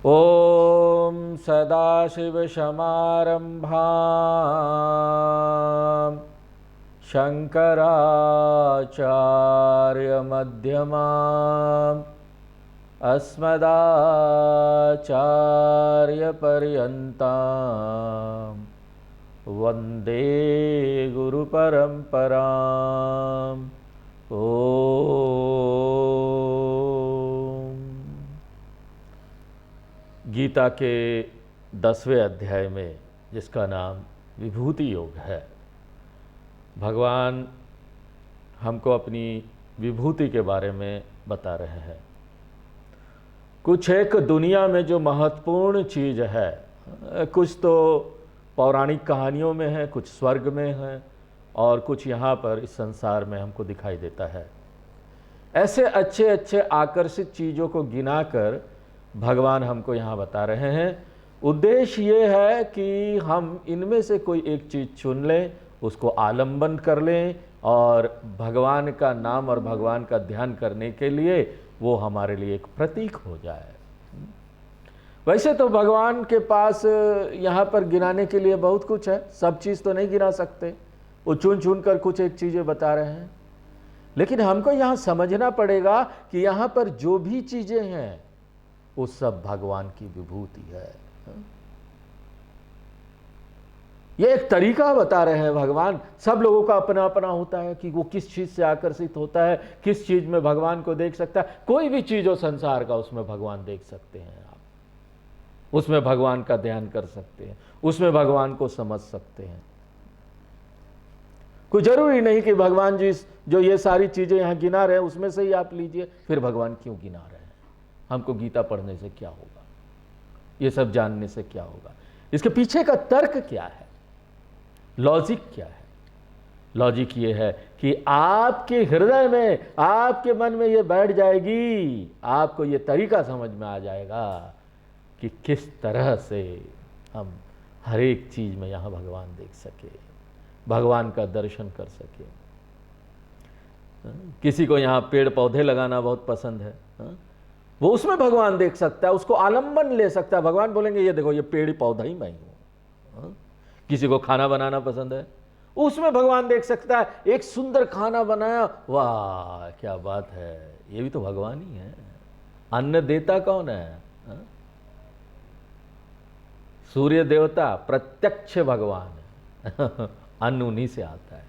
ॐ सदाशिवसमारम्भां शङ्कराचार्यमध्यमाम् अस्मदाचार्यपर्यन्तां वन्दे गुरुपरम्पराम्। गीता के 10वें अध्याय में, जिसका नाम विभूति योग है, भगवान हमको अपनी विभूति के बारे में बता रहे हैं। कुछ एक दुनिया में जो महत्वपूर्ण चीज़ है, कुछ तो पौराणिक कहानियों में है, कुछ स्वर्ग में है और कुछ यहाँ पर इस संसार में हमको दिखाई देता है। ऐसे अच्छे अच्छे आकर्षित चीज़ों को गिनाकर भगवान हमको यहाँ बता रहे हैं। उद्देश्य ये है कि हम इनमें से कोई एक चीज़ चुन लें, उसको आलंबन कर लें और भगवान का नाम और भगवान का ध्यान करने के लिए वो हमारे लिए एक प्रतीक हो जाए। वैसे तो भगवान के पास यहाँ पर गिनाने के लिए बहुत कुछ है, सब चीज़ तो नहीं गिना सकते, वो चुन चुन कर कुछ एक चीज़ें बता रहे हैं। लेकिन हमको यहाँ समझना पड़ेगा कि यहाँ पर जो भी चीज़ें हैं वो सब भगवान की विभूति है। ये एक तरीका बता रहे हैं भगवान। सब लोगों का अपना अपना होता है कि वो किस चीज से आकर्षित होता है, किस चीज में भगवान को देख सकता है। कोई भी चीज हो संसार का, उसमें भगवान देख सकते हैं आप, उसमें भगवान का ध्यान कर सकते हैं, उसमें भगवान को समझ सकते हैं। कोई जरूरी नहीं कि भगवान जी जो ये सारी चीजें यहां गिना रहे हैं उसमें से ही आप लीजिए। फिर भगवान क्यों गिना रहे हैं? हमको गीता पढ़ने से क्या होगा? ये सब जानने से क्या होगा? इसके पीछे का तर्क क्या है? लॉजिक क्या है? लॉजिक ये है कि आपके हृदय में, आपके मन में ये बैठ जाएगी, आपको ये तरीका समझ में आ जाएगा कि किस तरह से हम हर एक चीज में यहां भगवान देख सके, भगवान का दर्शन कर सके। किसी को यहां पेड़ पौधे लगाना बहुत पसंद है, वो उसमें भगवान देख सकता है, उसको आलंबन ले सकता है। भगवान बोलेंगे ये देखो, ये पेड़ पौधा ही मैं हूं। किसी को खाना बनाना पसंद है, उसमें भगवान देख सकता है। एक सुंदर खाना बनाया, वाह क्या बात है, ये भी तो भगवान ही है। अन्न देता कौन है? सूर्य देवता प्रत्यक्ष भगवान है। अन्न उन्हीं से आता है।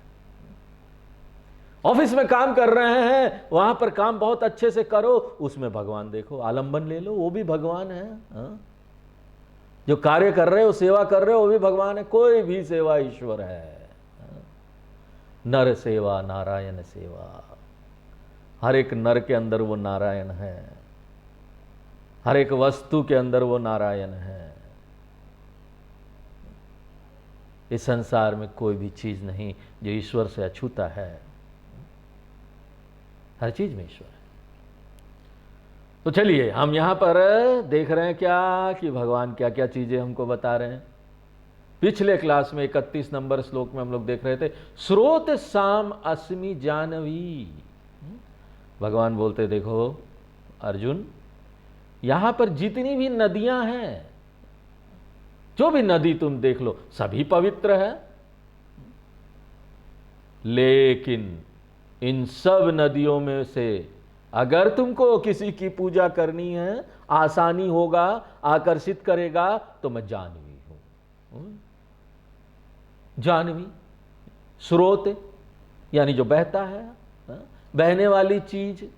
ऑफिस में काम कर रहे हैं, वहां पर काम बहुत अच्छे से करो, उसमें भगवान देखो, आलंबन ले लो, वो भी भगवान है। जो कार्य कर रहे हो, सेवा कर रहे हो, वो भी भगवान है। कोई भी सेवा ईश्वर है। नर सेवा नारायण सेवा। हर एक नर के अंदर वो नारायण है, हर एक वस्तु के अंदर वो नारायण है। इस संसार में कोई भी चीज नहीं जो ईश्वर से अछूता है। हर चीज में ईश्वर है। तो चलिए, हम यहां पर देख रहे हैं क्या कि भगवान क्या क्या चीजें हमको बता रहे हैं। पिछले क्लास में 31 नंबर श्लोक में हम लोग देख रहे थे, स्रोत साम अस्मि जानवी। भगवान बोलते, देखो अर्जुन, यहां पर जितनी भी नदियां हैं, जो भी नदी तुम देख लो, सभी पवित्र है। लेकिन इन सब नदियों में से अगर तुमको किसी की पूजा करनी है, आसानी होगा, आकर्षित करेगा, तो मैं जानवी हूं। जानवी स्रोत यानी जो बहता है, बहने वाली चीज,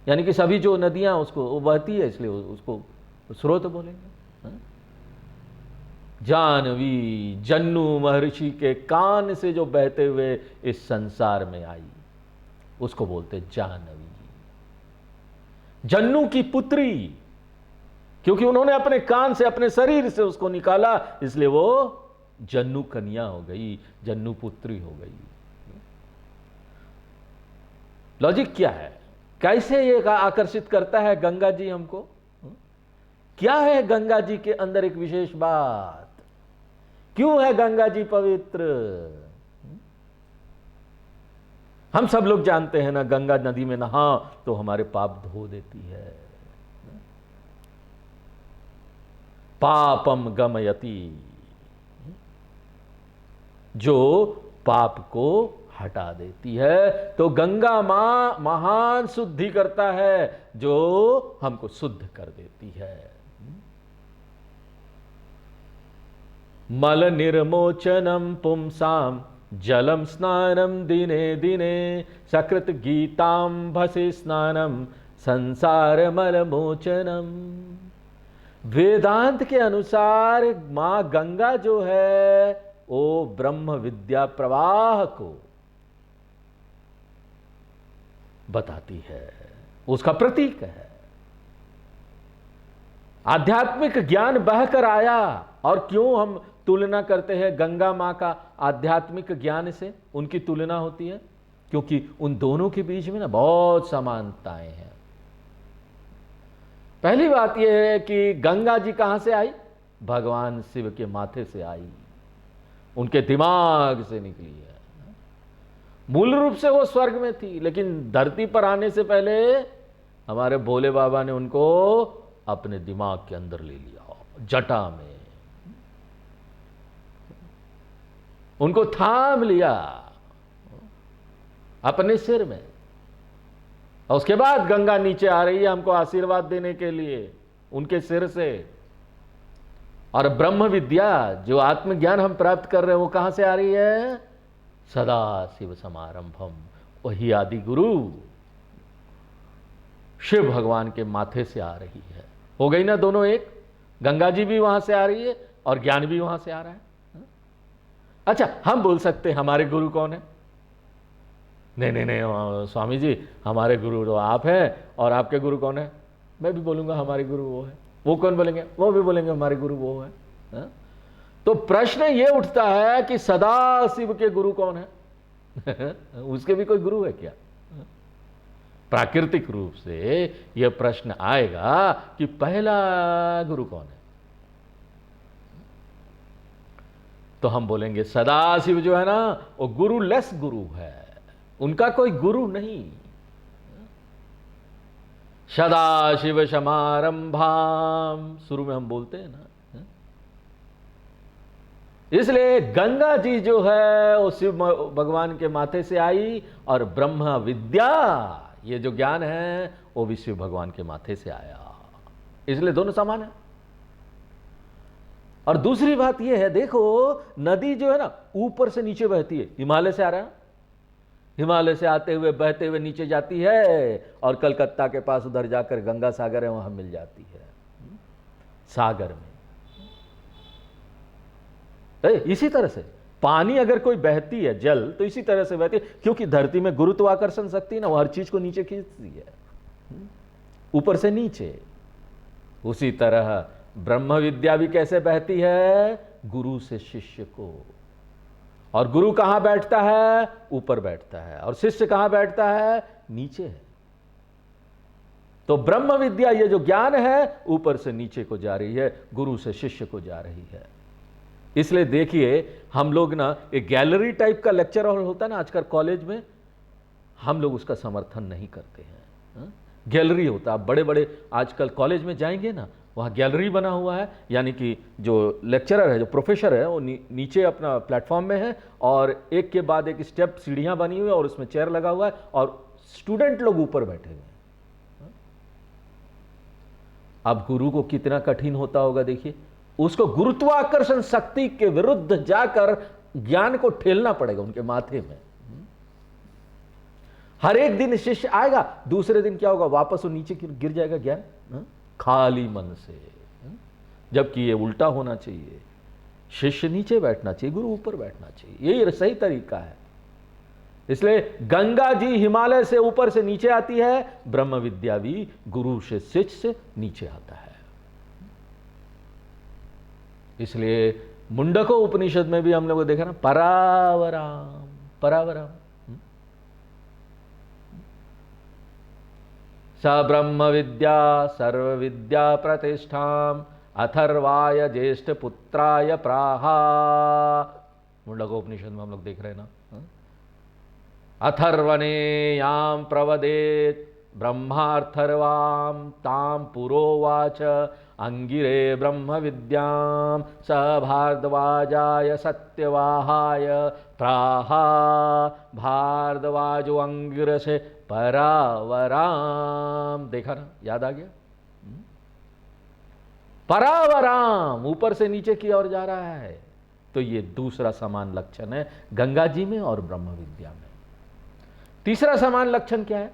यानी कि सभी जो नदियां उसको वो बहती है, इसलिए उसको स्रोत बोलेंगे। जानवी, जन्नू महर्षि के कान से जो बहते हुए इस संसार में आई, उसको बोलते जानवी। जन्नू की पुत्री, क्योंकि उन्होंने अपने कान से, अपने शरीर से उसको निकाला, इसलिए वो जन्नू कन्या हो गई, जन्नू पुत्री हो गई। लॉजिक क्या है? कैसे ये आकर्षित करता है गंगा जी हमको? क्या है गंगा जी के अंदर एक विशेष बात? क्यों है गंगा जी पवित्र? हम सब लोग जानते हैं ना, गंगा नदी में नहा तो हमारे पाप धो देती है। पापम गमयति, जो पाप को हटा देती है। तो गंगा मां महान शुद्धि करता है, जो हमको शुद्ध कर देती है। मल निर्मोचनम पुंसाम जलम स्नानम दिने दिने, सकृत गीतांभसि स्नानम संसार मल मोचनम। वेदांत के अनुसार मां गंगा जो है वो ब्रह्म विद्या प्रवाह को बताती है, उसका प्रतीक है। आध्यात्मिक ज्ञान बहकर आया, और क्यों हम तुलना करते हैं गंगा मां का आध्यात्मिक ज्ञान से, उनकी तुलना होती है क्योंकि उन दोनों के बीच में ना बहुत समानताएं हैं। पहली बात यह है कि गंगा जी कहां से आई? भगवान शिव के माथे से आई, उनके दिमाग से निकली है। मूल रूप से वो स्वर्ग में थी, लेकिन धरती पर आने से पहले हमारे भोले बाबा ने उनको अपने दिमाग के अंदर ले लिया, जटा में उनको थाम लिया अपने सिर में, और उसके बाद गंगा नीचे आ रही है हमको आशीर्वाद देने के लिए उनके सिर से। और ब्रह्म विद्या जो आत्मज्ञान हम प्राप्त कर रहे हैं वो कहां से आ रही है? सदा शिव समारंभम, वही आदि गुरु शिव भगवान के माथे से आ रही है। हो गई ना दोनों एक, गंगा जी भी वहां से आ रही है और ज्ञान भी वहां से आ रहा है। अच्छा, हम बोल सकते हैं हमारे गुरु कौन है? नहीं नहीं नहीं स्वामी जी, हमारे गुरु तो आप हैं, और आपके गुरु कौन है? मैं भी बोलूंगा हमारे गुरु वो है। वो कौन बोलेंगे? वो भी बोलेंगे हमारे गुरु वो है। हा? तो प्रश्न ये उठता है कि सदा शिव के गुरु कौन है? उसके भी कोई गुरु है क्या? प्राकृतिक रूप से यह प्रश्न आएगा कि पहला गुरु कौन है? तो हम बोलेंगे सदाशिव जो है ना वो गुरु लेस गुरु है, उनका कोई गुरु नहीं। सदाशिव समारंभाम शुरू में हम बोलते हैं ना, इसलिए गंगा जी जो है वो शिव भगवान के माथे से आई, और ब्रह्म विद्या ये जो ज्ञान है वो भी शिव भगवान के माथे से आया, इसलिए दोनों समान है। और दूसरी बात यह है, देखो नदी जो है ना ऊपर से नीचे बहती है, हिमालय से आ रहा है, हिमालय से आते हुए बहते हुए नीचे जाती है, और कलकत्ता के पास उधर जाकर गंगा सागर है वहां मिल जाती है सागर में। इसी तरह से पानी अगर कोई बहती है, जल तो इसी तरह से बहती है, क्योंकि धरती में गुरुत्वाकर्षण शक्ति ना वो हर चीज को नीचे खींचती है, ऊपर से नीचे। उसी तरह ब्रह्म विद्या भी कैसे बहती है? गुरु से शिष्य को, और गुरु कहां बैठता है? ऊपर बैठता है, और शिष्य कहां बैठता है? नीचे है। तो ब्रह्म विद्या ये जो ज्ञान है ऊपर से नीचे को जा रही है, गुरु से शिष्य को जा रही है। इसलिए देखिए हम लोग ना एक गैलरी टाइप का लेक्चर हॉल होता है ना आजकल कॉलेज में, हम लोग उसका समर्थन नहीं करते हैं। गैलरी होता है, बड़े बड़े आजकल कॉलेज में जाएंगे ना वहाँ गैलरी बना हुआ है, यानी कि जो लेक्चरर है, जो प्रोफेसर है वो नीचे अपना प्लेटफॉर्म में है, और एक के बाद एक स्टेप सीढ़ियाँ बनी हुई है, और उसमें चेयर लगा हुआ है, और स्टूडेंट लोग ऊपर बैठे हुए हैं। अब गुरु को कितना कठिन होता होगा देखिए, उसको गुरुत्वाकर्षण शक्ति के विरुद्ध जाकर ज्ञान को ठेलना पड़ेगा उनके माथे में। हर एक दिन शिष्य आएगा, दूसरे दिन क्या होगा? वापस वो नीचे गिर जाएगा ज्ञान खाली मन से। जबकि ये उल्टा होना चाहिए, शिष्य नीचे बैठना चाहिए, गुरु ऊपर बैठना चाहिए, यही सही तरीका है। इसलिए गंगा जी हिमालय से ऊपर से नीचे आती है, ब्रह्म विद्या भी गुरु से शिष्य से नीचे आता है। इसलिए मुंडको उपनिषद में भी हम लोगों को देखा ना, परावराम परावराम, स ब्रह्म विद्या सर्व विद्या प्रतिष्ठाम अथर्वाय ज्येष्ठ पुत्राय प्राहा। मुंडकोपनिषद में हम लोग देख रहे हैं ना, अथर्वणे याम प्रवदेत ब्रह्मार्थर्वां तां पुरोवाच अंगिरे ब्रह्म विद्यां स भारद्वाजाय सत्यवाहाय प्राहा भारद्वाजो अंगिरसे परावराम। देखा ना, याद आ गया? परावराम, ऊपर से नीचे की ओर जा रहा है। तो ये दूसरा समान लक्षण है गंगा जी में और ब्रह्म विद्या में। तीसरा समान लक्षण क्या है?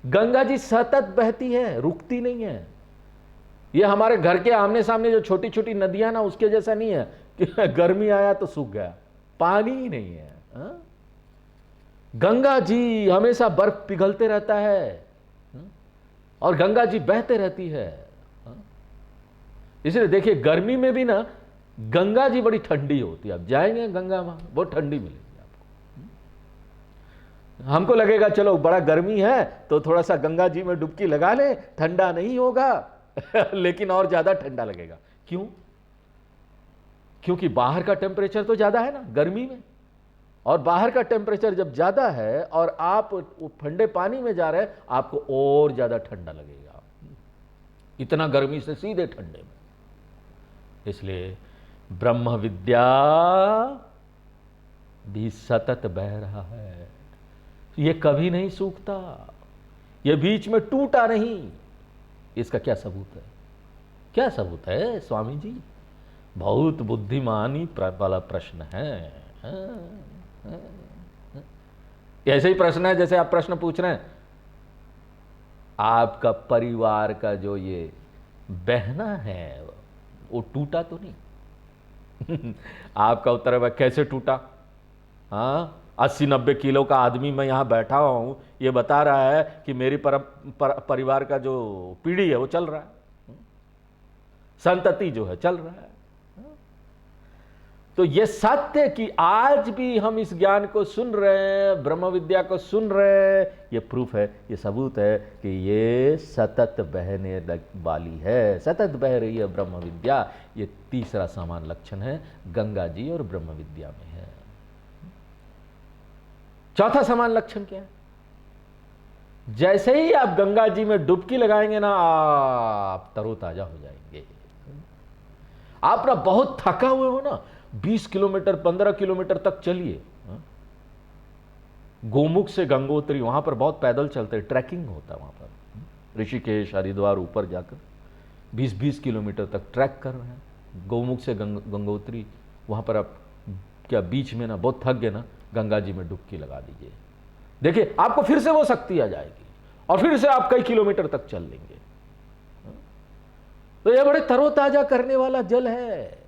गंगा जी सतत बहती है, रुकती नहीं है। ये हमारे घर के आमने सामने जो छोटी छोटी नदियां ना, उसके जैसा नहीं है कि गर्मी आया तो सूख गया, पानी ही नहीं है। हा? गंगा जी हमेशा बर्फ पिघलते रहता है और गंगा जी बहते रहती है। इसलिए देखिए, गर्मी में भी ना गंगा जी बड़ी ठंडी होती है। आप जाएंगे गंगा में, बहुत ठंडी मिलेगी आपको। हमको लगेगा चलो बड़ा गर्मी है तो थोड़ा सा गंगा जी में डुबकी लगा ले, ठंडा नहीं होगा लेकिन और ज्यादा ठंडा लगेगा। क्यों? क्योंकि बाहर का टेम्परेचर तो ज्यादा है ना गर्मी में, और बाहर का टेम्परेचर जब ज्यादा है और आप ठंडे पानी में जा रहे हैं, आपको और ज्यादा ठंडा लगेगा, इतना गर्मी से सीधे ठंडे में। इसलिए ब्रह्म विद्या भी सतत बह रहा है, ये कभी नहीं सूखता, ये बीच में टूटा नहीं। इसका क्या सबूत है? क्या सबूत है स्वामी जी? बहुत बुद्धिमानी वाला प्रश्न है। ऐसे ही प्रश्न है जैसे आप प्रश्न पूछ रहे हैं, आपका परिवार का जो ये बहना है वो टूटा तो नहीं? आपका उत्तर है कैसे टूटा? हाँ, 80-90 किलो का आदमी मैं यहां बैठा हूं, ये बता रहा है कि मेरी परिवार का जो पीढ़ी है वो चल रहा है, संतति जो है चल रहा है। तो ये सत्य कि आज भी हम इस ज्ञान को सुन रहे हैं, ब्रह्म विद्या को सुन रहे हैं, ये प्रूफ है, ये सबूत है कि ये सतत बहने वाली है, सतत बह रही है ब्रह्म विद्या। ये तीसरा समान लक्षण है गंगा जी और ब्रह्म विद्या में है। चौथा समान लक्षण क्या है? जैसे ही आप गंगा जी में डुबकी लगाएंगे ना, आप तरोताजा हो जाएंगे। आप ना बहुत थका हुए हो ना, 20 किलोमीटर 15 किलोमीटर तक चलिए, गोमुख से गंगोत्री, वहां पर बहुत पैदल चलते हैं, ट्रैकिंग होता है वहां पर, ऋषिकेश हरिद्वार ऊपर जाकर 20-20 किलोमीटर तक ट्रैक कर रहे हैं, गोमुख से गंगोत्री। वहां पर आप क्या बीच में ना बहुत थक गए ना, गंगा जी में डुबकी लगा दीजिए, देखिए आपको फिर से वो शक्ति आ जाएगी और फिर से आप कई किलोमीटर तक चल लेंगे। तो ये बड़े तरोताजा करने वाला जल है।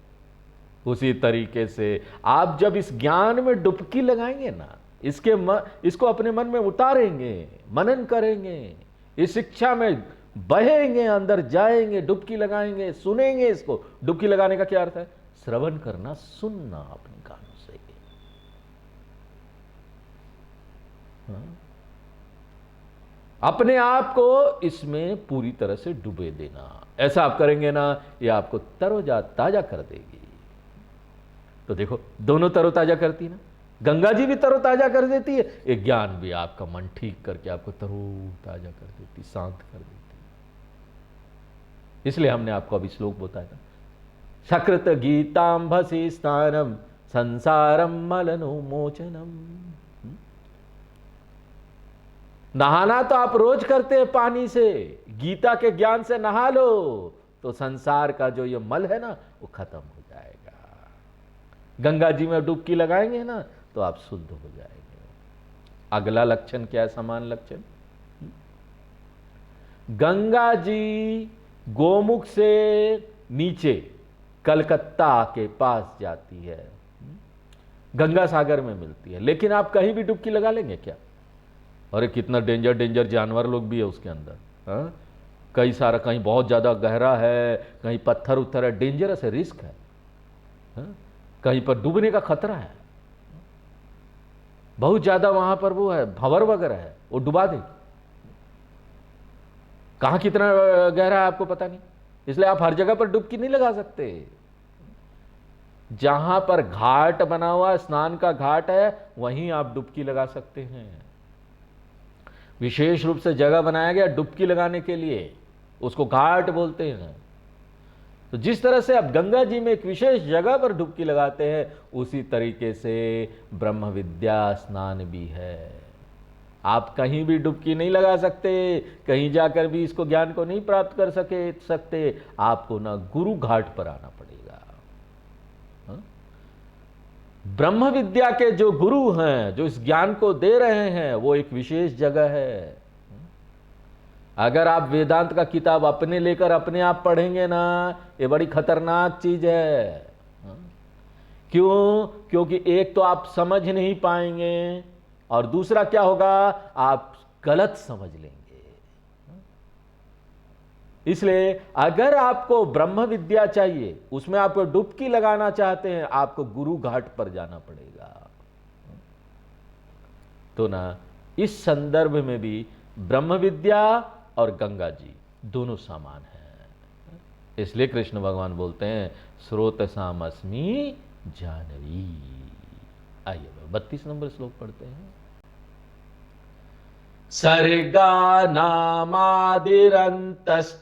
उसी तरीके से आप जब इस ज्ञान में डुबकी लगाएंगे ना, इसको अपने मन में उतारेंगे, मनन करेंगे, इस शिक्षा में बहेंगे, अंदर जाएंगे, डुबकी लगाएंगे, सुनेंगे। इसको डुबकी लगाने का क्या अर्थ है? श्रवण करना, सुनना अपने कानों से। अपने आप को इसमें पूरी तरह से डुबे देना। ऐसा आप करेंगे ना, ये आपको तरोताजा कर देगी। तो देखो, दोनों तरोताजा करती ना, गंगा जी भी तरोताजा कर देती है, एक ज्ञान भी आपका मन ठीक करके आपको तरोताजा कर देती, शांत कर देती। इसलिए हमने आपको अभी श्लोक बताया था, सकृत गीतांभसी स्नानम संसारम मलनोमोचनम। नहाना तो आप रोज करते हैं पानी से, गीता के ज्ञान से नहा लो तो संसार का जो ये मल है ना वो खत्म हो जाएगा। गंगा जी में डुबकी लगाएंगे ना तो आप शुद्ध हो जाएंगे। अगला लक्षण क्या है? समान लक्षण, गंगा जी गोमुख से नीचे कलकत्ता के पास जाती है, गंगा सागर में मिलती है, लेकिन आप कहीं भी डुबकी लगा लेंगे क्या? अरे कितना डेंजर जानवर लोग भी है उसके अंदर। हाँ, कई सारा, कहीं बहुत ज़्यादा गहरा है, कहीं पत्थर उत्थर है, डेंजरस है, रिस्क है। हाँ, कहीं पर डूबने का खतरा है, बहुत ज़्यादा वहां पर वो है, भंवर वगैरह है, वो डुबा देगी। कहाँ कितना गहरा है आपको पता नहीं, इसलिए आप हर जगह पर डुबकी नहीं लगा सकते। जहां पर घाट बना हुआ, स्नान का घाट है, वहीं आप डुबकी लगा सकते हैं। विशेष रूप से जगह बनाया गया डुबकी लगाने के लिए, उसको घाट बोलते हैं। तो जिस तरह से आप गंगा जी में एक विशेष जगह पर डुबकी लगाते हैं, उसी तरीके से ब्रह्म विद्या स्नान भी है। आप कहीं भी डुबकी नहीं लगा सकते, कहीं जाकर भी इसको ज्ञान को नहीं प्राप्त कर सकते। आपको ना गुरु घाट पर आना पड़ेगा। हा? ब्रह्म विद्या के जो गुरु हैं, जो इस ज्ञान को दे रहे हैं, वो एक विशेष जगह है। अगर आप वेदांत का किताब अपने लेकर अपने आप पढ़ेंगे ना, ये बड़ी खतरनाक चीज है। क्यों? क्योंकि एक तो आप समझ नहीं पाएंगे, और दूसरा क्या होगा, आप गलत समझ लेंगे। इसलिए अगर आपको ब्रह्म विद्या चाहिए, उसमें आप डुबकी लगाना चाहते हैं, आपको गुरु घाट पर जाना पड़ेगा। तो ना इस संदर्भ में भी ब्रह्म विद्या और गंगा जी दोनों समान हैं। इसलिए कृष्ण भगवान बोलते हैं स्रोतसाम अस्मि जानवी। आइए 32 नंबर श्लोक पढ़ते हैं। सर्गा नामादिरन्तश्च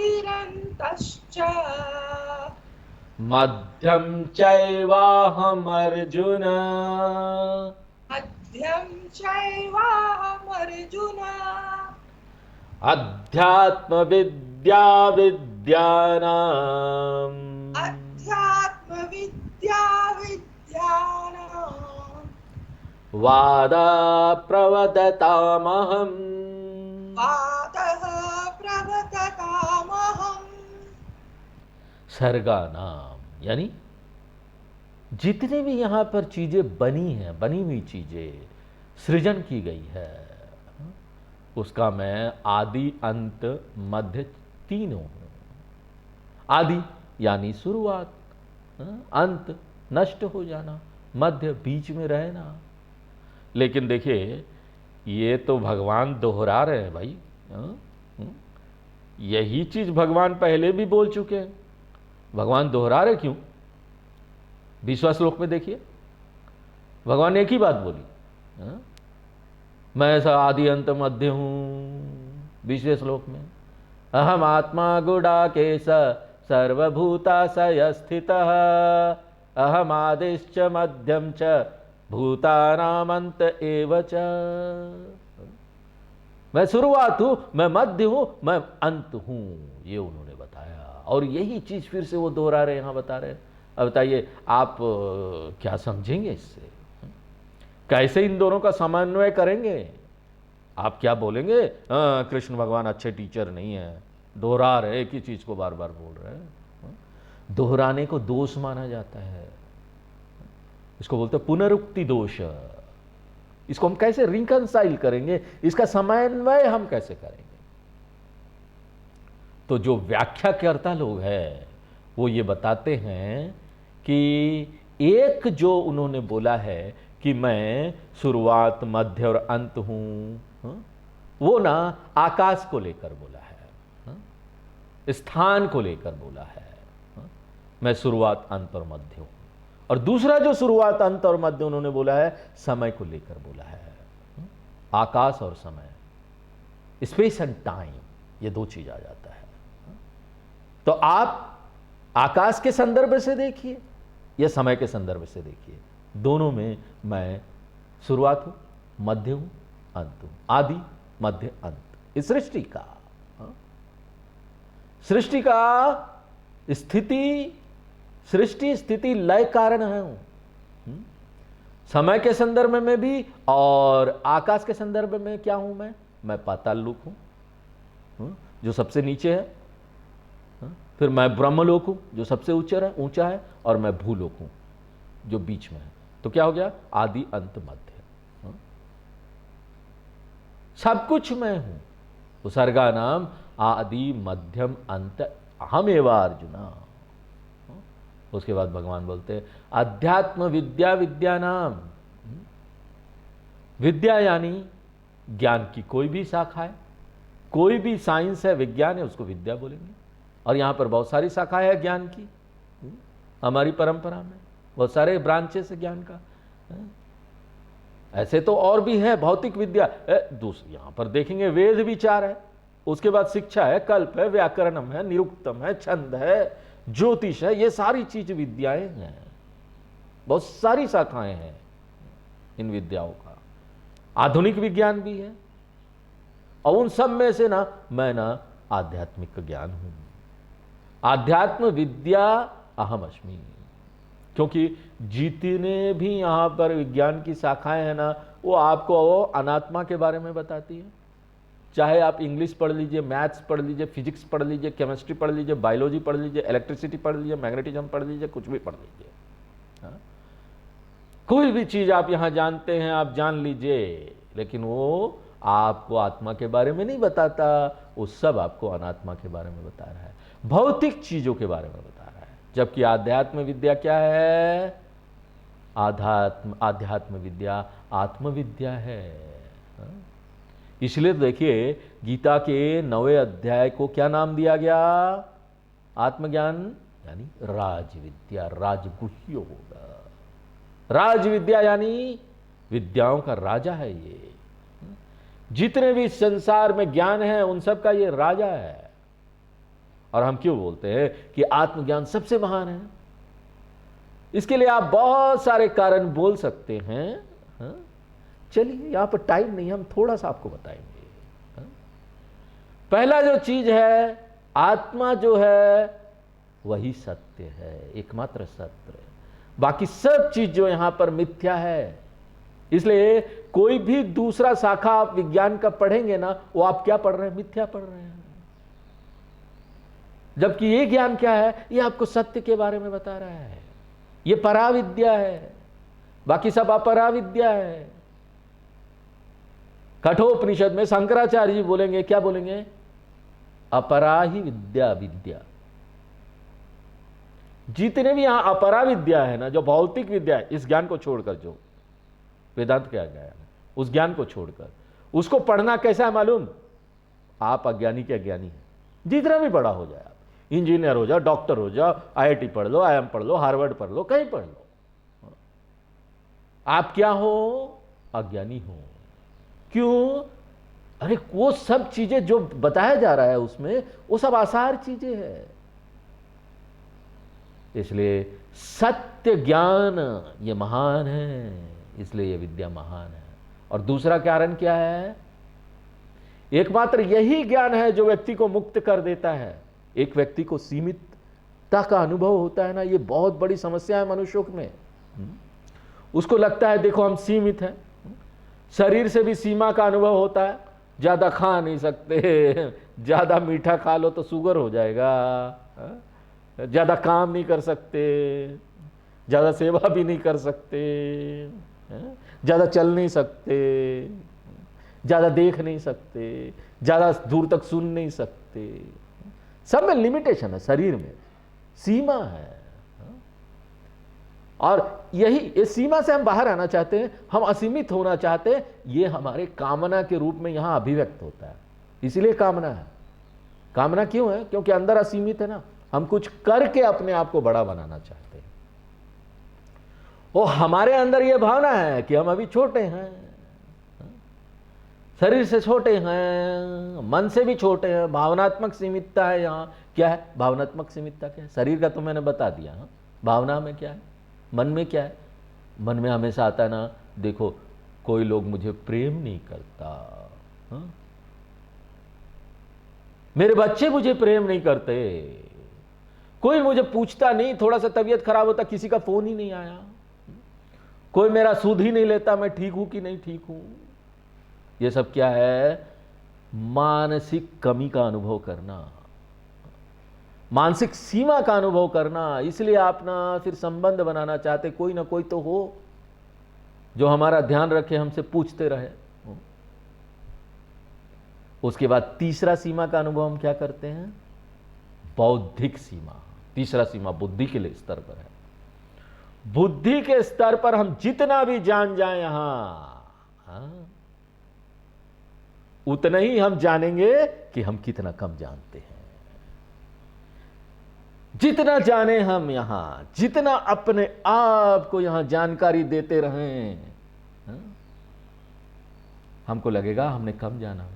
सर्गानामादिरन्तश्च मध्यम चैवाहमर्जुन मध्यं चैवाहमर्जुन अध्यात्म विद्या विद्यानाम् अध्यात्मविद्या विद्यानाम् वादा प्रवदतामहम् वादः प्रवदतामहम्। सर्गा नाम यानी जितने भी यहां पर चीजें बनी हैं, बनी हुई चीजें सृजन की गई है, उसका मैं आदि अंत मध्य तीनों हूं। आदि यानी शुरुआत, अंत नष्ट हो जाना, मध्य बीच में रहना। लेकिन देखिए ये तो भगवान दोहरा रहे हैं भाई। यही चीज भगवान पहले भी बोल चुके हैं। भगवान दोहरा रहे क्यों? 20वां श्लोक में देखिए, भगवान ने एक ही बात बोली, मैं ऐसा आदि अंत मध्य हूं। 20वें श्लोक में अहम आत्मा गुडाकेश सर्वभूताशय स्थितः अहम आदिश्च मध्यम च भूतानामंत एव च। मैं शुरुआत हूं, मैं मध्य हूं, मैं अंत हूं, ये उन्होंने बताया। और यही चीज फिर से वो दोहरा रहे, यहां बता रहे। अब बताइए आप क्या समझेंगे इससे? कैसे इन दोनों का समन्वय करेंगे? आप क्या बोलेंगे? कृष्ण भगवान अच्छे टीचर नहीं है, दोहरा रहे, एक ही चीज को बार बार बोल रहे हैं। दोहराने को दोष माना जाता है, इसको बोलते हैं पुनरुक्ति दोष। इसको हम कैसे रिकंसाइल करेंगे? इसका समन्वय हम कैसे करेंगे? तो जो व्याख्याकर्ता लोग हैं वो ये बताते हैं कि एक जो उन्होंने बोला है कि मैं शुरुआत मध्य और अंत हूं, वो ना आकाश को लेकर बोला है, स्थान को लेकर बोला है, मैं शुरुआत अंत और मध्य हूं। और दूसरा जो शुरुआत अंत और मध्य उन्होंने बोला है, समय को लेकर बोला है। आकाश और समय, स्पेस एंड टाइम, ये दो चीज आ जाता है। तो आप आकाश के संदर्भ से देखिए या समय के संदर्भ से देखिए, दोनों में मैं शुरुआत हूं, मध्य हूं, अंत हूं। आदि मध्य अंत। इस सृष्टि का सृष्टि स्थिति लय कारण है हूं, समय के संदर्भ में भी और आकाश के संदर्भ में क्या हूं मैं पाताल लोक हूं, जो सबसे नीचे है। फिर मैं ब्रह्मलोक हूं जो सबसे ऊंचा है, और मैं भूलोक हूं जो बीच में है। तो क्या हो गया? आदि अंत मध्य, सब कुछ मैं हूं। उसर्गा नाम आदि मध्यम अंत अहमेव अर्जुना। उसके बाद भगवान बोलते हैं अध्यात्म विद्या विद्यानाम। विद्या यानी ज्ञान की कोई भी शाखा है, कोई भी साइंस है, विज्ञान है, उसको विद्या बोलेंगे। और यहां पर बहुत सारी शाखाएं है ज्ञान की, हमारी परंपरा में बहुत सारे ब्रांचेस है ज्ञान का। ऐसे तो और भी है भौतिक विद्या। दूसरी यहां पर देखेंगे वेद विचार है, उसके बाद शिक्षा है, कल्प है, व्याकरणम है, निरुक्तम है, छंद है, ज्योतिष है, ये सारी चीज विद्याएं हैं, बहुत सारी शाखाएं हैं इन विद्याओं का। आधुनिक विज्ञान भी है, और उन सब में से ना मैं ना आध्यात्मिक ज्ञान हूं। आध्यात्म विद्या अहम अस्मि, क्योंकि जितने भी यहां पर विज्ञान की शाखाएं हैं ना, वो आपको वो अनात्मा के बारे में बताती है। चाहे आप इंग्लिश पढ़ लीजिए, मैथ्स पढ़ लीजिए, फिजिक्स पढ़ लीजिए, केमिस्ट्री पढ़ लीजिए, बायोलॉजी पढ़ लीजिए, इलेक्ट्रिसिटी पढ़ लीजिए, मैग्नेटिज्म पढ़ लीजिए, कुछ भी पढ़ लीजिए। हाँ? कोई भी चीज आप यहां जानते हैं, आप जान लीजिए, लेकिन वो आपको आत्मा के बारे में नहीं बताता, वो सब आपको अनात्मा के बारे में बता रहा है, भौतिक चीजों के बारे में बता रहा है। जबकि आध्यात्म विद्या क्या है? आध्यात्म विद्या आत्मविद्या है। इसलिए देखिए गीता के 9वें अध्याय को क्या नाम दिया गया? आत्मज्ञान यानी राजविद्या, राजगुह्य होगा। राजविद्या यानी विद्याओं का राजा है ये। जितने भी संसार में ज्ञान है उन सब का ये राजा है। और हम क्यों बोलते हैं कि आत्मज्ञान सबसे महान है? इसके लिए आप बहुत सारे कारण बोल सकते हैं। हाँ? चलिए यहां पर टाइम नहीं, हम थोड़ा सा आपको बताएंगे। हाँ? पहला जो चीज है, आत्मा जो है वही सत्य है, एकमात्र सत्य है। बाकी सब चीज जो यहां पर मिथ्या है। इसलिए कोई भी दूसरा शाखा आप विज्ञान का पढ़ेंगे ना, वो आप क्या पढ़ रहे हैं? मिथ्या पढ़ रहे हैं। जबकि ये ज्ञान क्या है? ये आपको सत्य के बारे में बता रहा है। ये पराविद्या है, बाकी सब अपराविद्या है। कठोपनिषद में शंकराचार्य जी बोलेंगे, क्या बोलेंगे? अपराही विद्या विद्या। जितने भी यहां अपराविद्या है ना, जो भौतिक विद्या है, इस ज्ञान को छोड़कर, जो वेदांत क्या गया है, उस ज्ञान को छोड़कर, उसको पढ़ना कैसा है मालूम? आप अज्ञानी के अज्ञानी हैं। जितना भी बड़ा हो जाए, आप इंजीनियर हो जाओ, डॉक्टर हो जाओ, आईआईटी पढ़ लो, आईएम पढ़ लो, हार्वर्ड पढ़ लो, कहीं पढ़ लो, आप क्या हो? अज्ञानी हो। क्यों? अरे वो सब चीजें जो बताया जा रहा है उसमें, वो सब आसार चीजें हैं। इसलिए सत्य ज्ञान ये महान है, इसलिए ये विद्या महान है। और दूसरा कारण क्या है? एकमात्र यही ज्ञान है जो व्यक्ति को मुक्त कर देता है। एक व्यक्ति को सीमितता का अनुभव होता है ना, ये बहुत बड़ी समस्या है मनुष्यों में। उसको लगता है देखो हम सीमित हैं। शरीर से भी सीमा का अनुभव होता है, ज्यादा खा नहीं सकते, ज्यादा मीठा खा लो तो शुगर हो जाएगा, ज्यादा काम नहीं कर सकते, ज्यादा सेवा भी नहीं कर सकते, ज्यादा चल नहीं सकते, ज्यादा देख नहीं सकते, ज्यादा दूर तक सुन नहीं सकते। सब में लिमिटेशन है, शरीर में सीमा है। और यही इस सीमा से हम बाहर आना चाहते हैं, हम असीमित होना चाहते हैं। ये हमारे कामना के रूप में यहां अभिव्यक्त होता है। इसीलिए कामना है। कामना क्यों है? क्योंकि अंदर असीमित है ना, हम कुछ करके अपने आप को बड़ा बनाना चाहते हैं। वो हमारे अंदर ये भावना है कि हम अभी छोटे हैं, शरीर से छोटे हैं, मन से भी छोटे हैं। भावनात्मक सीमितता है यहाँ। क्या है भावनात्मक सीमितता? क्या है? शरीर का तो मैंने बता दिया। हाँ, भावना में क्या है? मन में क्या है? मन में हमेशा आता है ना, देखो कोई लोग मुझे प्रेम नहीं करता, हाँ? मेरे बच्चे मुझे प्रेम नहीं करते, कोई मुझे पूछता नहीं, थोड़ा सा तबीयत खराब होता किसी का फोन ही नहीं आया, कोई मेरा सूद ही नहीं लेता, मैं ठीक हूं कि नहीं ठीक हूं। ये सब क्या है? मानसिक कमी का अनुभव करना, मानसिक सीमा का अनुभव करना। इसलिए आप ना फिर संबंध बनाना चाहते, कोई ना कोई तो हो जो हमारा ध्यान रखे, हमसे पूछते रहे। उसके बाद तीसरा सीमा का अनुभव हम क्या करते हैं? बौद्धिक सीमा। तीसरा सीमा बुद्धि के लिए स्तर पर है। बुद्धि के स्तर पर हम जितना भी जान जाएं यहां, उतना ही हम जानेंगे कि हम कितना कम जानते हैं। जितना जाने हम यहां, जितना अपने आप को यहां जानकारी देते रहें, हमको लगेगा हमने कम जाना।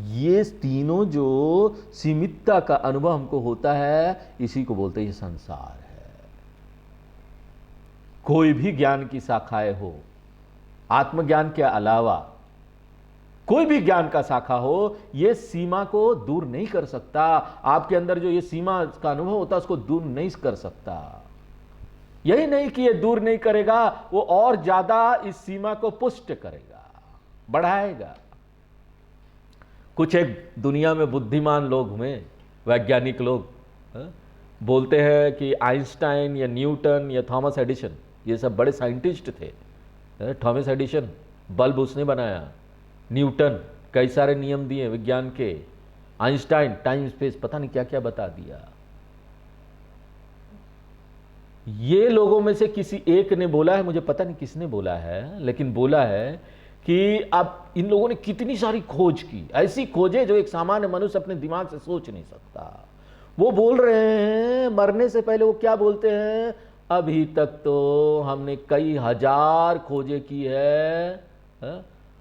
ये तीनों जो सीमितता का अनुभव हमको होता है, इसी को बोलते हैं ये संसार है। कोई भी ज्ञान की शाखाएं हो, आत्मज्ञान के अलावा कोई भी ज्ञान का शाखा हो, यह सीमा को दूर नहीं कर सकता। आपके अंदर जो ये सीमा का अनुभव होता है उसको दूर नहीं कर सकता। यही नहीं कि ये दूर नहीं करेगा, वो और ज्यादा इस सीमा को पुष्ट करेगा, बढ़ाएगा। कुछ एक दुनिया में बुद्धिमान लोग हुए, वैज्ञानिक लोग, बोलते हैं कि आइंस्टाइन या न्यूटन या थॉमस एडिसन, ये सब बड़े साइंटिस्ट थे। थॉमस एडिसन बल्ब उसने बनाया, न्यूटन कई सारे नियम दिए विज्ञान के, आइंस्टाइन टाइम स्पेस पता नहीं क्या क्या बता दिया। ये लोगों में से किसी एक ने बोला है, मुझे पता नहीं किसने बोला है, लेकिन बोला है कि अब इन लोगों ने कितनी सारी खोज की, ऐसी खोजें जो एक सामान्य मनुष्य अपने दिमाग से सोच नहीं सकता। वो बोल रहे हैं मरने से पहले, वो क्या बोलते हैं, अभी तक तो हमने कई हजार खोजें की है,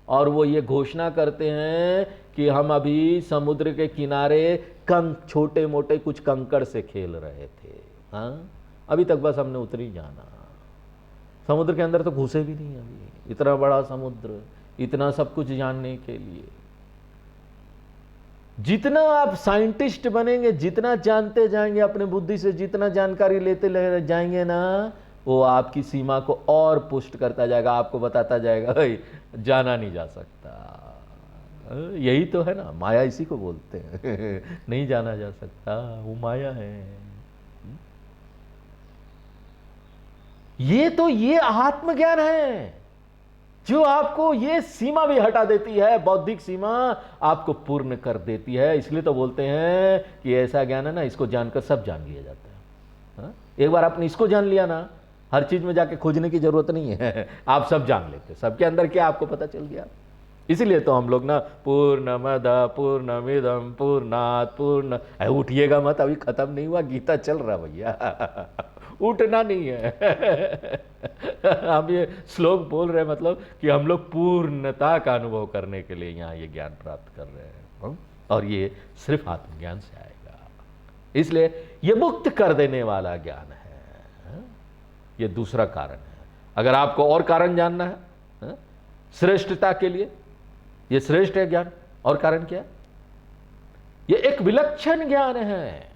और वो ये घोषणा करते हैं कि हम अभी समुद्र के किनारे छोटे मोटे कुछ कंकड़ से खेल रहे थे। अभी तक बस हमने उतर ही जाना, समुद्र के अंदर तो घुसे भी नहीं अभी। इतना बड़ा समुद्र, इतना सब कुछ जानने के लिए। जितना आप साइंटिस्ट बनेंगे, जितना जानते जाएंगे, अपने बुद्धि से जितना जानकारी लेते जाएंगे ना, वो आपकी सीमा को और पुष्ट करता जाएगा, आपको बताता जाएगा भाई जाना नहीं जा सकता। यही तो है ना, माया इसी को बोलते हैं। नहीं जाना जा सकता, वो माया है। ये आत्मज्ञान है जो आपको ये सीमा भी हटा देती है, बौद्धिक सीमा आपको पूर्ण कर देती है। इसलिए तो बोलते हैं कि ऐसा ज्ञान है ना, इसको जानकर सब जान लिया जाता है। एक बार आपने इसको जान लिया ना, हर चीज में जाके खोजने की जरूरत नहीं है, आप सब जान लेते, सबके अंदर क्या आपको पता चल गया। इसीलिए तो हम लोग ना पूर्णमद पूर्णमिदं पूर्णात् पूर्ण, उठिएगा मत, अभी खत्म नहीं हुआ, गीता चल रहा भैया, उठना नहीं है। हम ये श्लोक बोल रहे हैं मतलब कि हम लोग पूर्णता का अनुभव करने के लिए यहाँ ये ज्ञान प्राप्त कर रहे हैं, और ये सिर्फ आत्मज्ञान से आएगा। इसलिए ये मुक्त कर देने वाला ज्ञान है। ये दूसरा कारण है। अगर आपको और कारण जानना है श्रेष्ठता के लिए, ये श्रेष्ठ है ज्ञान। और कारण क्या? ये एक विलक्षण ज्ञान है,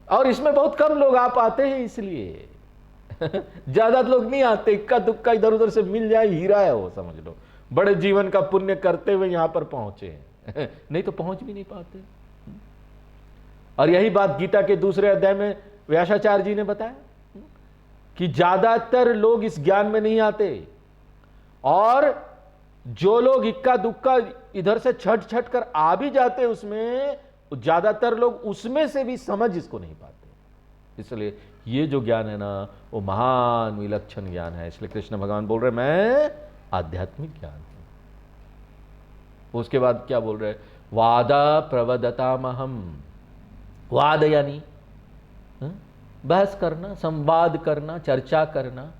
और इसमें बहुत कम लोग आ पाते हैं। इसलिए ज्यादा लोग नहीं आते, इक्का दुक्का इधर उधर से मिल जाए, हीरा है वो, समझ लो। बड़े जीवन का पुण्य करते हुए यहां पर पहुंचे, नहीं तो पहुंच भी नहीं पाते। और यही बात गीता के दूसरे अध्याय में व्यासाचार्य जी ने बताया कि ज्यादातर लोग इस ज्ञान में नहीं आते, और जो लोग इक्का दुक्का इधर से छट छट कर आ भी जाते उसमें, ज्यादातर लोग उसमें से भी समझ इसको नहीं पाते। इसलिए ये जो ज्ञान है ना, वो महान विलक्षण ज्ञान है। इसलिए कृष्ण भगवान बोल रहे मैं आध्यात्मिक ज्ञान हूं। उसके बाद क्या बोल रहे, वाद प्रवदतामहम। वाद यानी बहस करना, संवाद करना, चर्चा करना,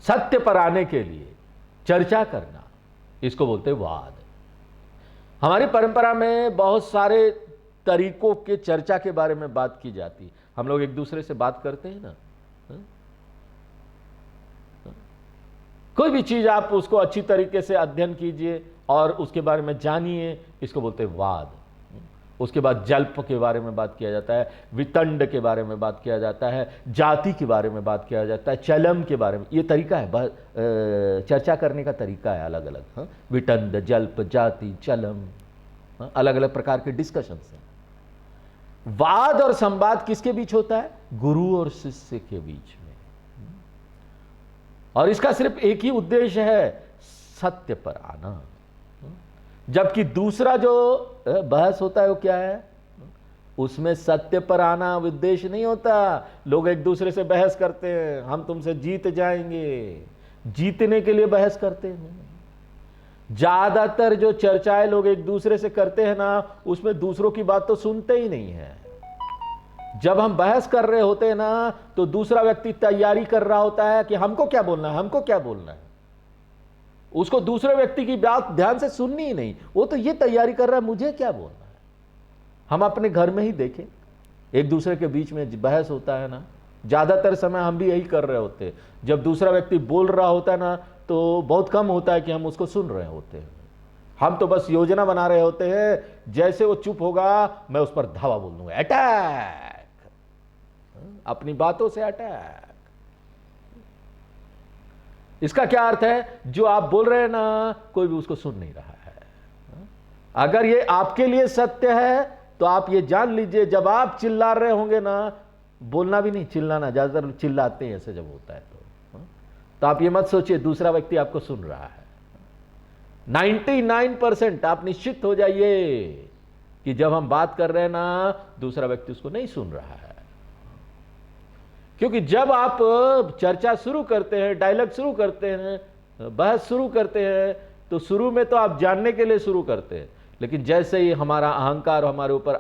सत्य पर आने के लिए चर्चा करना, इसको बोलते वाद। हमारी परंपरा में बहुत सारे तरीकों के चर्चा के बारे में बात की जाती। हम लोग एक दूसरे से बात करते हैं ना, कोई भी चीज आप उसको अच्छी तरीके से अध्ययन कीजिए और उसके बारे में जानिए, इसको बोलते हैं वाद। उसके बाद जल्प के बारे में बात किया जाता है, वितंड के बारे में बात किया जाता है, जाति के बारे में बात किया जाता है, चलम के बारे में। ये तरीका है, चर्चा करने का तरीका है अलग अलग। वितंड, जल्प, जाति, चलम, अलग अलग प्रकार के डिस्कशंस हैं। वाद और संवाद किसके बीच होता है? गुरु और शिष्य के बीच में। और इसका सिर्फ एक ही उद्देश्य है, सत्य पर आना। जबकि दूसरा जो बहस होता है वो क्या है? उसमें सत्य पर आना उद्देश्य नहीं होता। लोग एक दूसरे से बहस करते हैं, हम तुमसे जीत जाएंगे, जीतने के लिए बहस करते हैं। ज्यादातर जो चर्चाएं लोग एक दूसरे से करते हैं ना, उसमें दूसरों की बात तो सुनते ही नहीं है, जब हम बहस कर रहे होते हैं ना तो दूसरा व्यक्ति तैयारी कर रहा होता है कि हमको क्या बोलना है, हमको क्या बोलना है। उसको दूसरे व्यक्ति की बात ध्यान से सुननी ही नहीं, वो तो ये तैयारी कर रहा है मुझे क्या बोलना है। हम अपने घर में ही देखें, एक दूसरे के बीच में बहस होता है ना, ज्यादातर समय हम भी यही कर रहे होते हैं। जब दूसरा व्यक्ति बोल रहा होता है ना तो बहुत कम होता है कि हम उसको सुन रहे होते हैं। हम तो बस योजना बना रहे होते हैं, जैसे वो चुप होगा मैं उस पर धावा बोल दूंगा, अटैक, अपनी बातों से अटैक। इसका क्या अर्थ है, जो आप बोल रहे हैं ना कोई भी उसको सुन नहीं रहा है। अगर ये आपके लिए सत्य है तो आप ये जान लीजिए, जब आप चिल्ला रहे होंगे ना, बोलना भी नहीं, चिल्लाना, ज्यादातर चिल्लाते हैं ऐसे जब होता है तो आप ये मत सोचिए दूसरा व्यक्ति आपको सुन रहा है। 99% आप निश्चित हो जाइए कि जब हम बात कर रहे हैं ना दूसरा व्यक्ति उसको नहीं सुन रहा है। क्योंकि जब आप चर्चा शुरू करते हैं, डायलॉग शुरू करते हैं, बहस शुरू करते हैं, तो शुरू में तो आप जानने के लिए शुरू करते हैं, लेकिन जैसे ही हमारा अहंकार हमारे ऊपर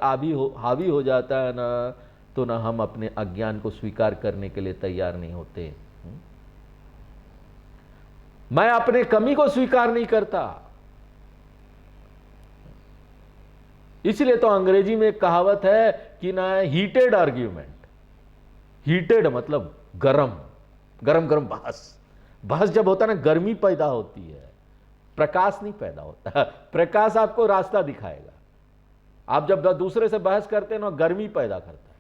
हावी हो जाता है ना, तो ना हम अपने अज्ञान को स्वीकार करने के लिए तैयार नहीं होते। मैं अपने कमी को स्वीकार नहीं करता। इसलिए तो अंग्रेजी में एक कहावत है कि ना, हीटेड आर्ग्यूमेंट, हीटेड मतलब गरम गरम बहस जब होता है ना, गर्मी पैदा होती है, प्रकाश नहीं पैदा होता। प्रकाश आपको रास्ता दिखाएगा। आप जब दूसरे से बहस करते हैं ना, गर्मी पैदा करता है।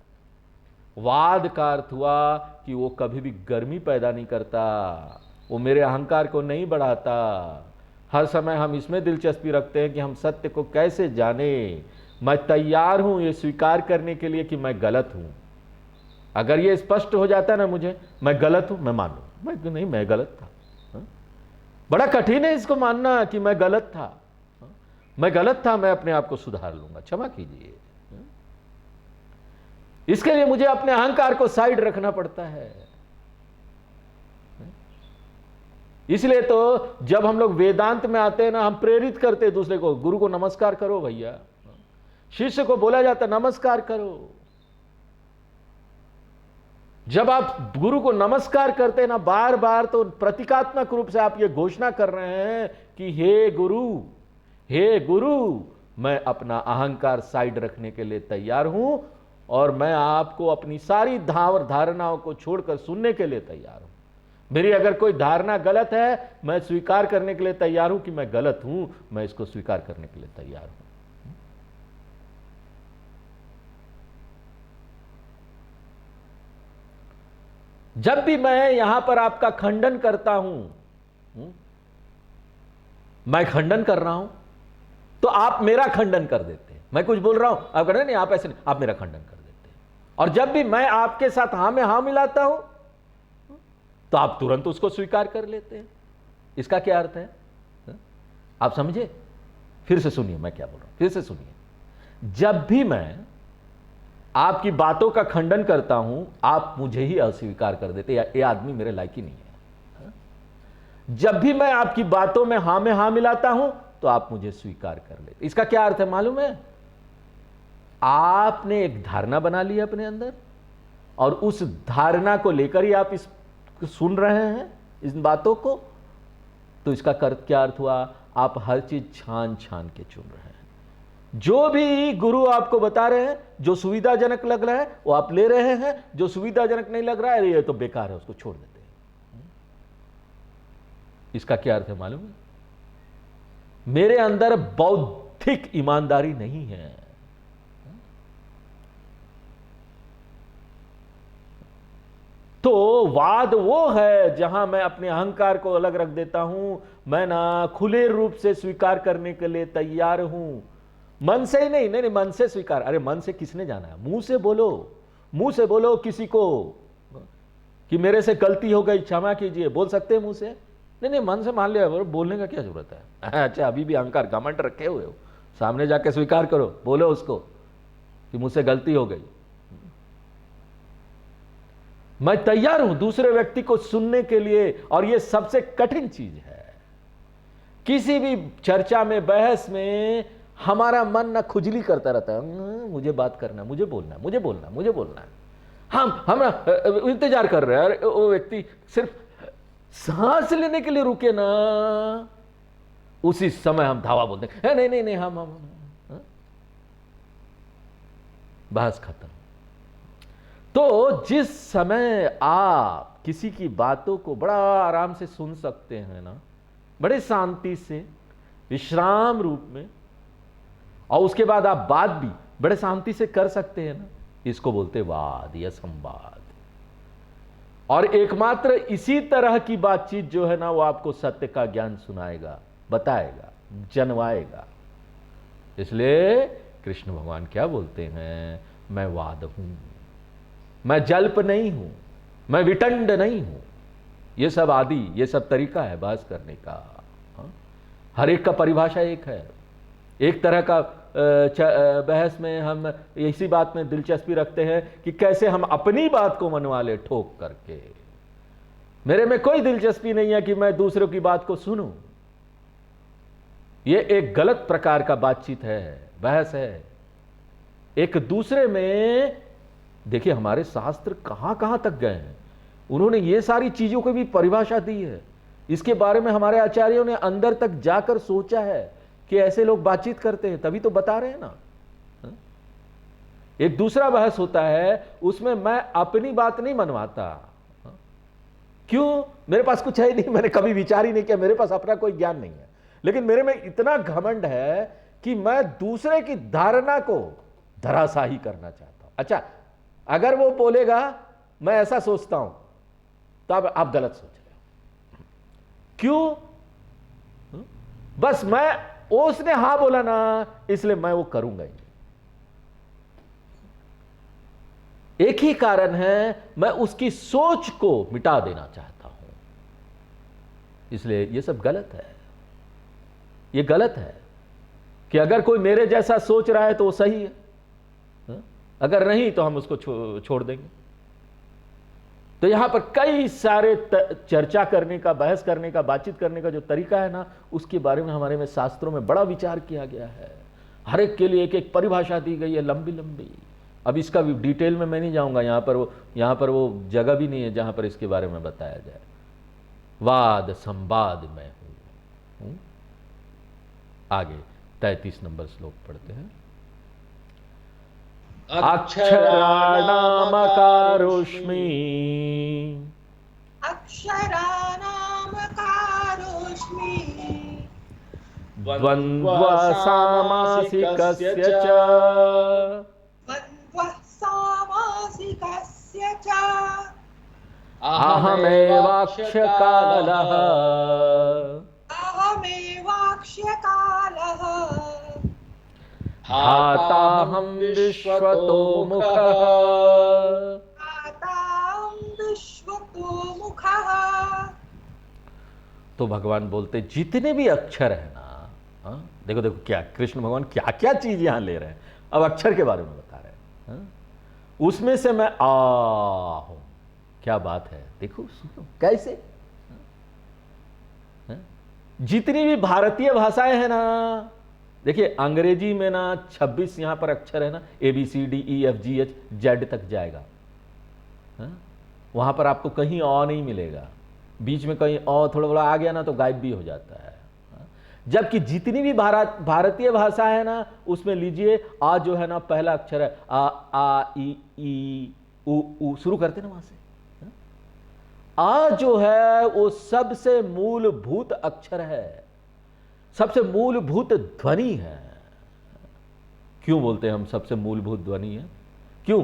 वाद का अर्थ हुआ कि वो कभी भी गर्मी पैदा नहीं करता, वो मेरे अहंकार को नहीं बढ़ाता। हर समय हम इसमें दिलचस्पी रखते हैं कि हम सत्य को कैसे जाने। मैं तैयार हूं ये स्वीकार करने के लिए कि मैं गलत हूं। अगर ये स्पष्ट हो जाता है ना मुझे, मैं गलत हूं, मैं मान लूं, मैं गलत था। बड़ा कठिन है इसको मानना कि मैं गलत था। मैं अपने आप को सुधार लूंगा, क्षमा कीजिए। इसके लिए मुझे अपने अहंकार को साइड रखना पड़ता है। इसलिए तो जब हम लोग वेदांत में आते हैं ना, हम प्रेरित करते हैं दूसरे को, गुरु को नमस्कार करो भैया। शिष्य को बोला जाता है नमस्कार करो। जब आप गुरु को नमस्कार करते हैं ना बार बार, तो प्रतीकात्मक रूप से आप ये घोषणा कर रहे हैं कि हे गुरु, मैं अपना अहंकार साइड रखने के लिए तैयार हूं और मैं आपको अपनी सारी धारणाओं को छोड़कर सुनने के लिए तैयार हूं। मेरी अगर कोई धारणा गलत है, मैं स्वीकार करने के लिए तैयार हूं कि मैं गलत हूं, मैं इसको स्वीकार करने के लिए तैयार हूं। जब भी मैं यहां पर आपका खंडन करता हूं, मैं खंडन कर रहा हूं, तो आप मेरा खंडन कर देते हैं। मैं कुछ बोल रहा हूं, आप कह रहे नहीं, आप ऐसे नहीं, आप मेरा खंडन कर देते हैं। और जब भी मैं आपके साथ हां में हां मिलाता हूं, तो आप तुरंत उसको स्वीकार कर लेते हैं। इसका क्या अर्थ है, आप समझे? फिर से सुनिए मैं क्या बोल रहा हूं, फिर से सुनिए। जब भी मैं आपकी बातों का खंडन करता हूं, आप मुझे ही अस्वीकार कर देते, ये आदमी मेरे लायक ही नहीं है। जब भी मैं आपकी बातों में हां मिलाता हूं, तो आप मुझे स्वीकार कर लेते। इसका क्या अर्थ है मालूम है? आपने एक धारणा बना ली अपने अंदर, और उस धारणा को लेकर ही आप इस सुन रहे हैं इन बातों को। तो इसका क्या अर्थ हुआ? आप हर चीज छान छान के चुन रहे हैं। जो भी गुरु आपको बता रहे हैं, जो सुविधाजनक लग रहा है वो आप ले रहे हैं, जो सुविधाजनक नहीं लग रहा है ये तो बेकार है, उसको छोड़ देते हैं। इसका क्या अर्थ है मालूम है? मेरे अंदर बौद्धिक ईमानदारी नहीं है। तो वाद वो है जहां मैं अपने अहंकार को अलग रख देता हूं। मैं ना खुले रूप से स्वीकार करने के लिए तैयार हूं, मन से ही नहीं, मन से स्वीकार। अरे मन से किसने जाना है? मुंह से बोलो किसी को कि मेरे से गलती हो गई, क्षमा कीजिए, बोल सकते हैं मुंह से? नहीं, मन से मान लिया, बोलने का क्या जरूरत है? अच्छा, अभी भी अहंकार घमंड रखे हुए हो, सामने जाके स्वीकार करो, बोलो उसको कि मुझसे गलती हो गई। मैं तैयार हूं दूसरे व्यक्ति को सुनने के लिए, और यह सबसे कठिन चीज है। किसी भी चर्चा में, बहस में हमारा मन ना खुजली करता रहता है, मुझे बात करना, मुझे बोलना, मुझे बोलना, मुझे बोलना है। हम इंतजार कर रहे हैं। अरे वो व्यक्ति सिर्फ सांस लेने के लिए रुके ना, उसी समय हम धावा बोलते हैं, नहीं नहीं नहीं, हम बहस खत्म। तो जिस समय आप किसी की बातों को बड़ा आराम से सुन सकते हैं ना, बड़े शांति से विश्राम रूप में, और उसके बाद आप बात भी बड़े शांति से कर सकते हैं ना, इसको बोलते वाद या संवाद। और एकमात्र इसी तरह की बातचीत जो है ना, वो आपको सत्य का ज्ञान सुनाएगा, बताएगा, जनवाएगा। इसलिए कृष्ण भगवान क्या बोलते हैं, मैं वाद हूं, मैं जल्प नहीं हूं, मैं विटंड नहीं हूं। ये सब आदि, ये सब तरीका है बहस करने का। हर एक का परिभाषा एक है। एक तरह का बहस में हम इसी बात में दिलचस्पी रखते हैं कि कैसे हम अपनी बात को मनवा ले ठोक करके। मेरे में कोई दिलचस्पी नहीं है कि मैं दूसरों की बात को सुनूं। यह एक गलत प्रकार का बातचीत है, बहस है। एक दूसरे में देखिए, हमारे शास्त्र कहां कहां तक गए हैं, उन्होंने ये सारी चीजों को भी परिभाषा दी है। इसके बारे में हमारे आचार्यों ने अंदर तक जाकर सोचा है कि ऐसे लोग बातचीत करते हैं, तभी तो बता रहे हैं ना। एक दूसरा बहस होता है, उसमें मैं अपनी बात नहीं मनवाता। क्यों? मेरे पास कुछ है नहीं, मैंने कभी विचार ही नहीं किया, मेरे पास अपना कोई ज्ञान नहीं है। लेकिन मेरे में इतना घमंड है कि मैं दूसरे की धारणा को धराशाही करना चाहता हूं। अच्छा, अगर वो बोलेगा मैं ऐसा सोचता हूं, तो अब आप गलत सोच रहे हो। क्यों? बस उसने हां बोला ना, इसलिए मैं वो करूंगा ही। एक ही कारण है, मैं उसकी सोच को मिटा देना चाहता हूं। इसलिए ये सब गलत है। ये गलत है कि अगर कोई मेरे जैसा सोच रहा है तो वो सही है, अगर नहीं तो हम उसको छोड़ देंगे। तो यहां पर कई सारे चर्चा करने का, बहस करने का, बातचीत करने का जो तरीका है ना, उसके बारे में हमारे में शास्त्रों में बड़ा विचार किया गया है। हर एक के लिए एक एक परिभाषा दी गई है, लंबी लंबी। अब इसका भी डिटेल में मैं नहीं जाऊंगा, यहां पर वो जगह भी नहीं है जहां पर इसके बारे में बताया जाए। वाद संवाद में हूं। आगे 33 नंबर श्लोक पढ़ते हैं। अक्षराणामकारोऽस्मि द्वन्द्वसामासिकस्य च अहमेवाक्ष्यकालः धाताहं विश्वतो मुखः। तो भगवान बोलते जितने भी अक्षर है ना, देखो देखो क्या कृष्ण भगवान क्या क्या चीज यहां ले रहे हैं। अब अक्षर के बारे में बता रहे हैं। उसमें से मैं हूं। क्या बात है, देखो सुनो कैसे। जितनी भी भारतीय भाषाएं हैं ना, देखिए अंग्रेजी में ना 26 यहां पर अक्षर है ना, ABCDEFGH Z तक जाएगा। वहां पर आपको कहीं नहीं मिलेगा, बीच में कहीं थोड़ा बड़ा आ गया ना तो गायब भी हो जाता है। जबकि जितनी भी भारतीय भाषा है ना, उसमें लीजिए आ जो है ना पहला अक्षर है, आ ई उ शुरू करते ना वहां से। आ जो है वो सबसे मूलभूत अक्षर है, सबसे मूलभूत ध्वनि है। क्यों बोलते हैं हम सबसे मूलभूत ध्वनि है? क्यों?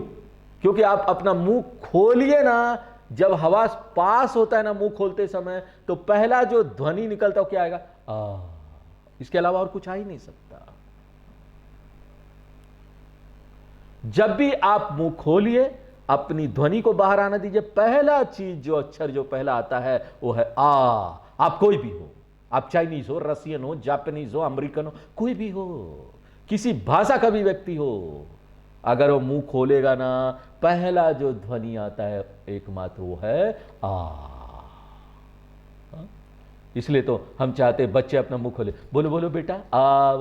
क्योंकि आप अपना मुंह खोलिए ना, जब हवा पास होता है ना मुंह खोलते समय, तो पहला जो ध्वनि निकलता है क्या आएगा? आ। इसके अलावा और कुछ आ ही नहीं सकता। जब भी आप मुंह खोलिए, अपनी ध्वनि को बाहर आना दीजिए। पहला चीज जो अक्षर जो पहला आता है वो है आ। आप कोई भी हो, आप चाइनीज हो, रशियन हो, जापानीज हो, अमेरिकन हो, कोई भी हो, किसी भाषा का भी व्यक्ति हो, अगर वो मुंह खोलेगा ना, पहला जो ध्वनि आता है एकमात्र वो है आ। इसलिए तो हम चाहते हैं बच्चे अपना मुंह खोले, बोलो बोलो बेटा आ।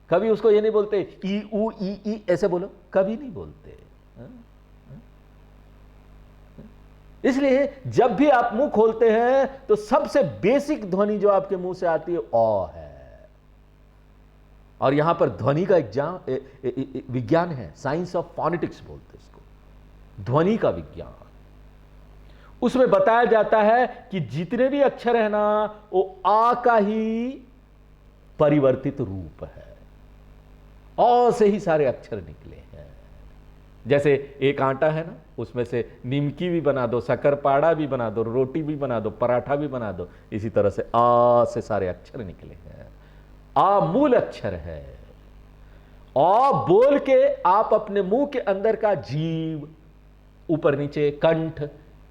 कभी उसको ये नहीं बोलते ई ऊ ई ऐसे बोलो, कभी नहीं बोलते। इसलिए जब भी आप मुंह खोलते हैं तो सबसे बेसिक ध्वनि जो आपके मुंह से आती है अ है। और यहां पर ध्वनि का एक विज्ञान है, साइंस ऑफ फोनेटिक्स बोलते हैं इसको, ध्वनि का विज्ञान। उसमें बताया जाता है कि जितने भी अक्षर है ना वो आ का ही परिवर्तित रूप है, अ से ही सारे अक्षर निकले हैं। जैसे एक आटा है ना, उसमें से निमकी भी बना दो, शक्करपारा भी बना दो, रोटी भी बना दो, पराठा भी बना दो, इसी तरह से आ से सारे अक्षर निकले हैं। आ मूल अक्षर है। आ बोल के आप अपने मुंह के अंदर का जीव, ऊपर नीचे कंठ,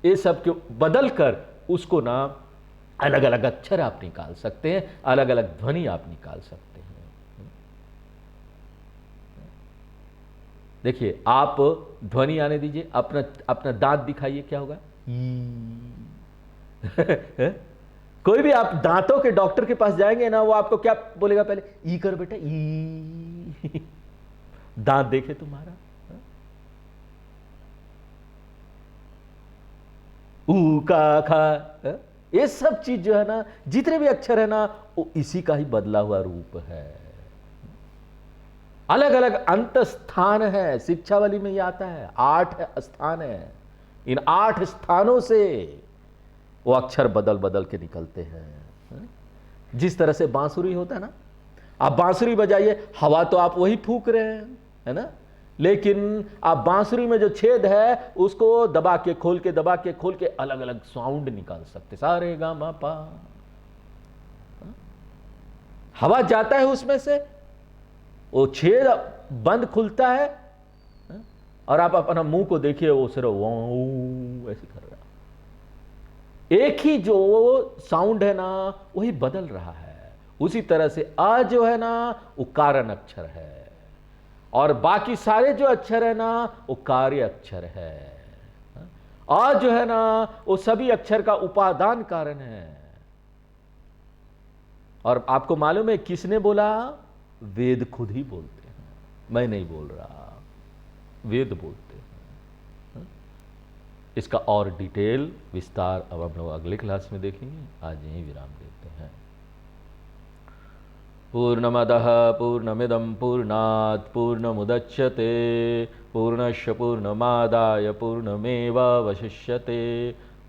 ये सब के बदल कर उसको ना अलग अलग अक्षर आप निकाल सकते हैं, अलग अलग ध्वनि आप निकाल सकते हैं। देखिए, आप ध्वनि आने दीजिए, अपना अपना दांत दिखाइए, क्या होगा? कोई भी आप दांतों के डॉक्टर के पास जाएंगे ना, वो आपको क्या बोलेगा? पहले ई कर बेटा, ई। दांत देखे तुम्हारा, ऊ का खा, ये सब चीज जो है ना, जितने भी अक्षर है ना, वो इसी का ही बदला हुआ रूप है। अलग अलग अंत स्थान है, शिक्षावली में ये आता है, 8 स्थान है। इन 8 स्थानों से वो अक्षर बदल बदल के निकलते हैं। जिस तरह से बांसुरी होता है ना, आप बांसुरी बजाइए, हवा तो आप वही फूंक रहे हैं, है ना, लेकिन आप बांसुरी में जो छेद है उसको दबा के खोल के, दबा के खोल के अलग अलग साउंड निकाल सकते, सारे गा मा पा। हवा जाता है उसमें से, वो छेद बंद खुलता है, और आप अपना मुंह को देखिए, वो सिर्फ ऐसे कर रहा है। एक ही जो साउंड है ना वही बदल रहा है। उसी तरह से आ जो है ना वो कारण अक्षर है, और बाकी सारे जो अक्षर है ना वो कार्य अक्षर है। आ जो है ना वो सभी अक्षर का उपादान कारण है। और आपको मालूम है किसने बोला? वेद खुद ही बोलते हैं, मैं नहीं बोल रहा, वेद बोलते हैं। इसका और डिटेल विस्तार अब हम लोग अगले क्लास में देखेंगे। आज यहीं विराम देते हैं। पूर्णमदः पूर्णमिदं पूर्णात् पूर्णमुदच्यते पूर्णस्य पूर्णमादाय पूर्णमेवावशिष्यते।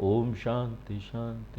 ओम शांति शांति।